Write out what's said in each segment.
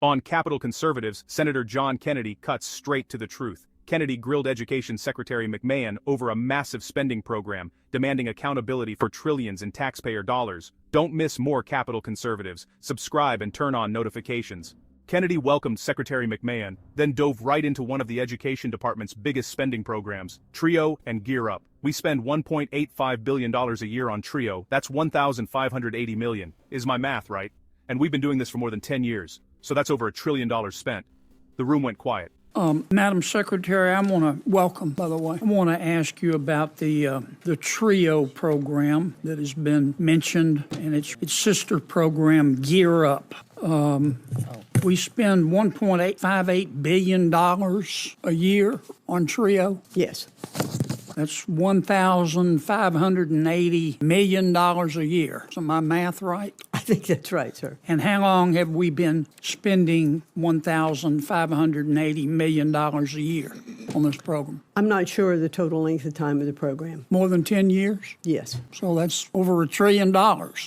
On Capitol Conservatives, Senator John Kennedy cuts straight to the truth. Kennedy grilled Education Secretary McMahon over a massive spending program, demanding accountability for trillions in taxpayer dollars. Don't miss more Capitol Conservatives. Subscribe and turn on notifications. Kennedy welcomed Secretary McMahon, then dove right into one of the Education Department's biggest spending programs, TRIO and Gear Up. We spend $1.85 billion a year on TRIO. That's $1,580 million. Is my math right? And we've been doing this for more than 10 years. So that's over $1 trillion spent. The room went quiet. Madam Secretary, I want to welcome, by the way, I want to ask you about the TRIO program that has been mentioned and its sister program, Gear Up. We spend $1.858 billion a year on TRIO. Yes. That's $1,580 million a year. Is my math right? I think that's right, sir. And how long have we been spending $1,580 million a year on this program? I'm not sure the total length of time of the program. More than 10 years? Yes. So that's over $1 trillion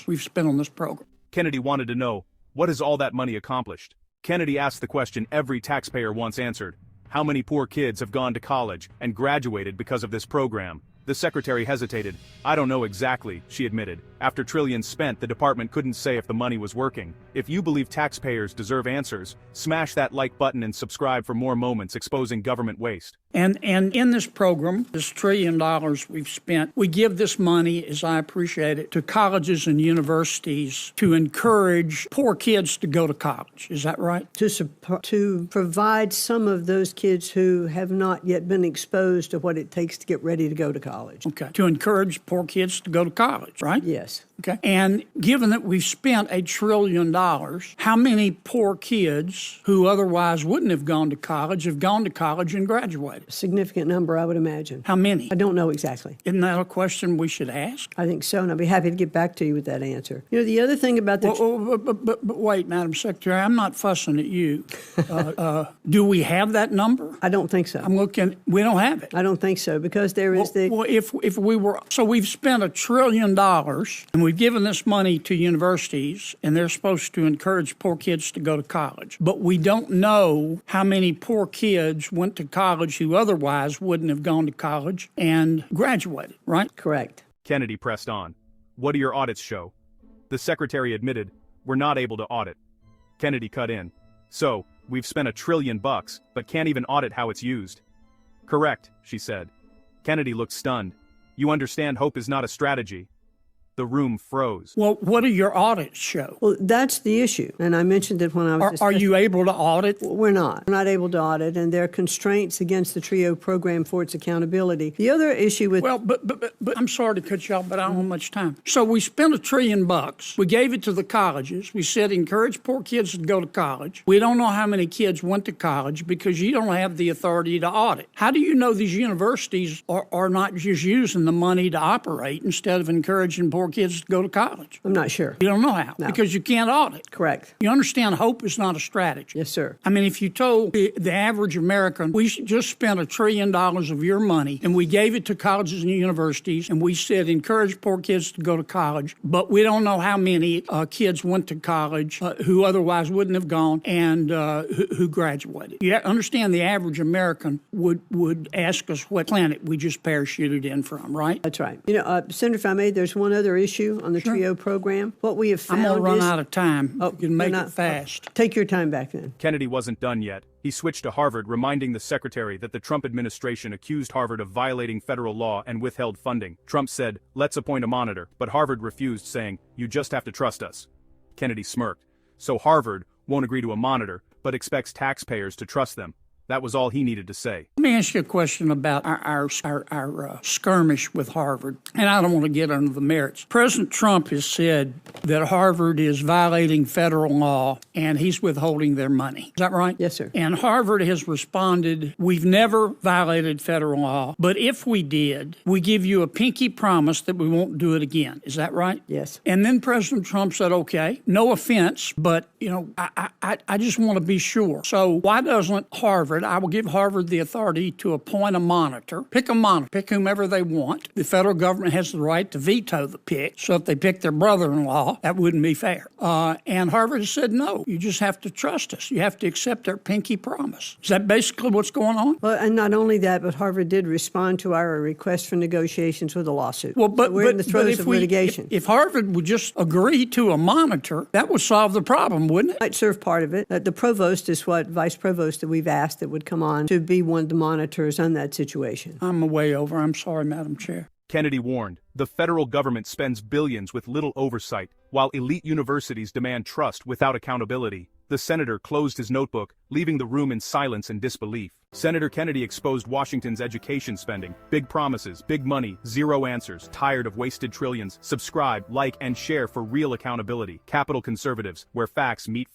we've spent on this program. Kennedy wanted to know, what has all that money accomplished? Kennedy asked the question every taxpayer wants answered. How many poor kids have gone to college and graduated because of this program? The secretary hesitated. I don't know exactly, she admitted. After trillions spent, the department couldn't say if the money was working. If you believe taxpayers deserve answers, smash that like button and subscribe for more moments exposing government waste. And in this program, this $1 trillion we've spent, we give this money, as I appreciate it, to colleges and universities to encourage poor kids to go to college. Is that right? To provide some of those kids who have not yet been exposed to what it takes to get ready to go to college. Okay. To encourage poor kids to go to college, right? Yes. Okay. And given that we've spent $1 trillion, how many poor kids who otherwise wouldn't have gone to college have gone to college and graduated? A significant number, I would imagine. How many? I don't know exactly. Isn't that a question we should ask? I think so, and I'll be happy to get back to you with that answer. You know, the other thing about the... But wait, Madam Secretary, I'm not fussing at you. Do we have that number? I don't think so. I'm looking, we don't have it. I don't think so, because there is Well, if we were, so we've spent $1 trillion, and we've given this money to universities, and they're supposed to encourage poor kids to go to college. But we don't know how many poor kids went to college who otherwise wouldn't have gone to college and graduated, right? Correct. Kennedy pressed on. What do your audits show? The secretary admitted, we're not able to audit. Kennedy cut in. So, we've spent $1 trillion, but can't even audit how it's used. Correct, she said. Kennedy looked stunned. You understand hope is not a strategy. The room froze. Well, what do your audits show? Well, that's the issue, and I mentioned it when I was Are you able to audit? We're not. We're not able to audit, and there are constraints against the TRIO program for its accountability. The other issue with... Well, but I'm sorry to cut you off, but I don't have much time. So we spent $1 trillion. We gave it to the colleges. We said encourage poor kids to go to college. We don't know how many kids went to college because you don't have the authority to audit. How do you know these universities are not just using the money to operate instead of encouraging poor kids to go to college? I'm not sure. You don't know how? No. Because you can't audit. Correct. You understand hope is not a strategy. Yes, sir. I mean, if you told the average American, we just spent $1 trillion of your money and we gave it to colleges and universities and we said encourage poor kids to go to college, but we don't know how many kids went to college who otherwise wouldn't have gone and who graduated. You understand the average American would ask us what planet we just parachuted in from, right? That's right. You know, Senator, if I may, there's one other issue on the TRIO program. What we have found I'm going to run out of time. Oh, you can make it fast. Take your time back then. Kennedy wasn't done yet. He switched to Harvard, reminding the secretary that the Trump administration accused Harvard of violating federal law and withheld funding. Trump said, let's appoint a monitor, but Harvard refused, saying, you just have to trust us. Kennedy smirked. So Harvard won't agree to a monitor, but expects taxpayers to trust them. That was all he needed to say. Let me ask you a question about our skirmish with Harvard, and I don't want to get into the merits. President Trump has said that Harvard is violating federal law and he's withholding their money. Is that right? Yes, sir. And Harvard has responded, we've never violated federal law, but if we did, we give you a pinky promise that we won't do it again. Is that right? Yes. And then President Trump said, okay, no offense, but, I just want to be sure. So why doesn't Harvard, Harvard, I will give Harvard the authority to appoint a monitor. Pick a monitor. Pick whomever they want. The federal government has the right to veto the pick. So if they pick their brother-in-law, that wouldn't be fair. And Harvard has said, no, you just have to trust us. You have to accept their pinky promise. Is that basically what's going on? Well, and not only that, but Harvard did respond to our request for negotiations with a lawsuit. Well, but so we're in the throes of litigation. If Harvard would just agree to a monitor, that would solve the problem, wouldn't it? Might serve part of it. The provost is what vice provost that we've asked that would come on to be one of the monitors on that situation. I'm way over. I'm sorry, Madam Chair. Kennedy warned, the federal government spends billions with little oversight, while elite universities demand trust without accountability. The senator closed his notebook, leaving the room in silence and disbelief. Senator Kennedy exposed Washington's education spending. Big promises, big money, zero answers, tired of wasted trillions. Subscribe, like, and share for real accountability. Capital Conservatives, where facts meet